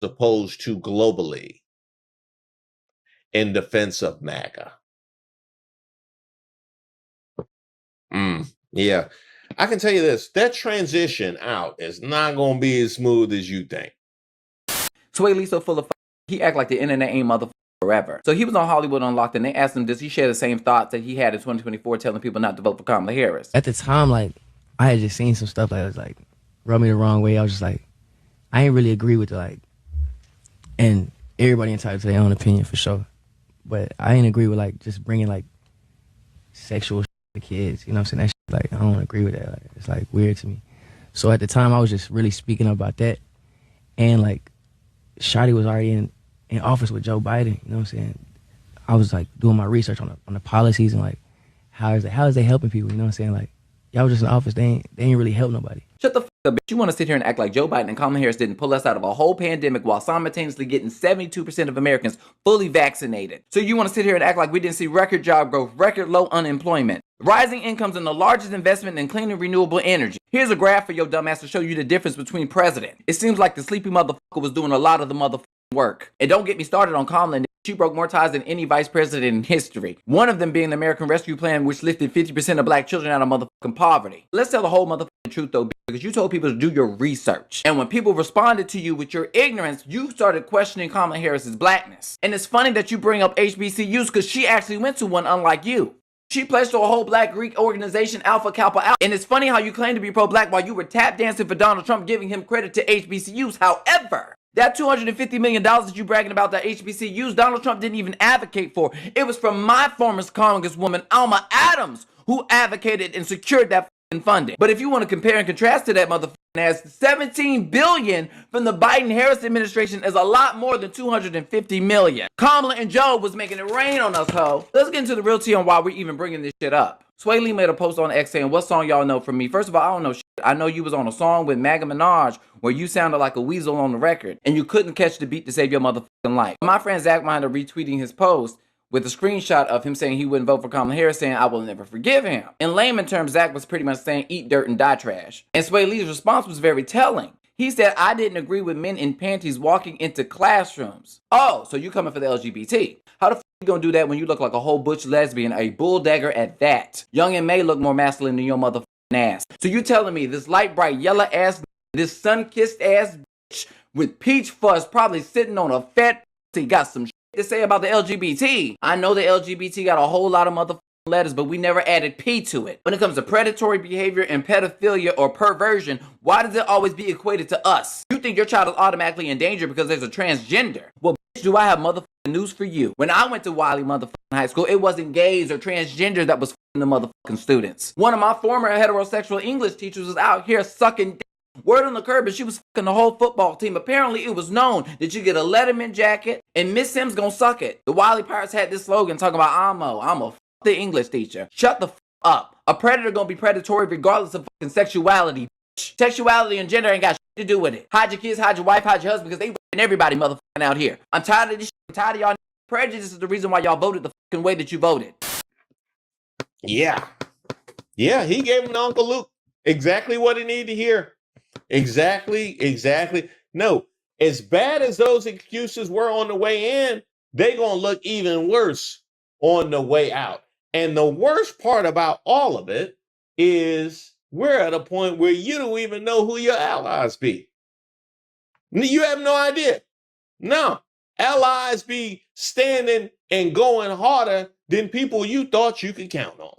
opposed to globally in defense of MAGA. Yeah. I can tell you this, that transition out is not going to be as smooth as you think. Sway Lee so full of he act like the internet ain't motherfucker forever. So he was on Hollywood Unlocked and they asked him, does he share the same thoughts that he had in 2024 telling people not to vote for Kamala Harris? At the time, like, I had just seen some stuff that was like, rubbed me the wrong way. I was just like, I ain't really agree with it, like, and everybody entitled to their own opinion for sure. But I ain't agree with like just bringing like sexual to kids. You know what I'm saying? That like, I don't agree with that. Like, it's like weird to me. So at the time, I was just really speaking about that. And like, Shotty was already in office with Joe Biden. You know what I'm saying? I was like doing my research on the policies and like, how is they helping people? You know what I'm saying? Like, y'all was just in office. They ain't really help nobody. Shut the fuck up, bitch. You want to sit here and act like Joe Biden and Kamala Harris didn't pull us out of a whole pandemic while simultaneously getting 72% of Americans fully vaccinated. So you want to sit here and act like we didn't see record job growth, record low unemployment, rising incomes, and the largest investment in clean and renewable energy. Here's a graph for your dumbass to show you the difference between president. It seems like the sleepy motherfucker was doing a lot of the motherfucking work. And don't get me started on Kamala. She broke more ties than any vice president in history. One of them being the American Rescue Plan, which lifted 50% of black children out of motherfucking poverty. Let's tell the whole motherfucking truth though, because you told people to do your research. And when people responded to you with your ignorance, you started questioning Kamala Harris's blackness. And it's funny that you bring up HBCUs because she actually went to one unlike you. She pledged to a whole black Greek organization, Alpha Kappa Alpha. And it's funny how you claim to be pro-black while you were tap dancing for Donald Trump, giving him credit to HBCUs. However, that $250 million that you bragging about that HBCUs, Donald Trump didn't even advocate for. It was from my former Congresswoman, Alma Adams, who advocated and secured that funding. But if you want to compare and contrast to that motherfucking ass, $17 billion from the Biden-Harris administration is a lot more than $250 million. Kamala and Joe was making it rain on us, ho. Let's get into the real tea on why we're even bringing this shit up. Sway Lee made a post on X saying, what song y'all know from me? First of all, I don't know shit. I know you was on a song with MAGA Minaj where you sounded like a weasel on the record and you couldn't catch the beat to save your motherfucking life. My friend Zach wound up retweeting his post with a screenshot of him saying he wouldn't vote for Kamala Harris, saying, I will never forgive him. In layman terms, Zach was pretty much saying, eat dirt and die trash. And Sway Lee's response was very telling. He said, I didn't agree with men in panties walking into classrooms. Oh, so you coming for the LGBT. How the f*** you gonna do that when you look like a whole butch lesbian, a bulldagger at that? Young and May look more masculine than your motherfucking ass. So you telling me this light bright yellow ass, this sun-kissed ass bitch with peach fuzz probably sitting on a fat pussy got some shit to say about the LGBT. I know the LGBT got a whole lot of motherfucking letters, but we never added P to it. When it comes to predatory behavior and pedophilia or perversion, why does it always be equated to us? You think your child is automatically in danger because there's a transgender? Well, bitch, do I have motherfucking news for you. When I went to Wiley motherfucking high school, it wasn't gays or transgender that was the motherfucking students. One of my former heterosexual English teachers was out here sucking dick. Word on the curb, and she was fucking the whole football team. Apparently, it was known that you get a Letterman jacket, and Miss Sims gonna suck it. The Wiley Pirates had this slogan talking about, I'm a the English teacher. Shut the up. A predator gonna be predatory regardless of fucking sexuality. Sexuality and gender ain't got shit to do with it. Hide your kids, hide your wife, hide your husband, because they fucking everybody motherfucking out here. I'm tired of this shit. I'm tired of y'all. Prejudice is the reason why y'all voted the fucking way that you voted. Yeah, he gave him to Uncle Luke exactly what he needed to hear. Exactly. No, as bad as those excuses were on the way in, they gonna look even worse on the way out. And the worst part about all of it is we're at a point where you don't even know who your allies be. You have no idea. No, allies be standing and going harder than people you thought you could count on.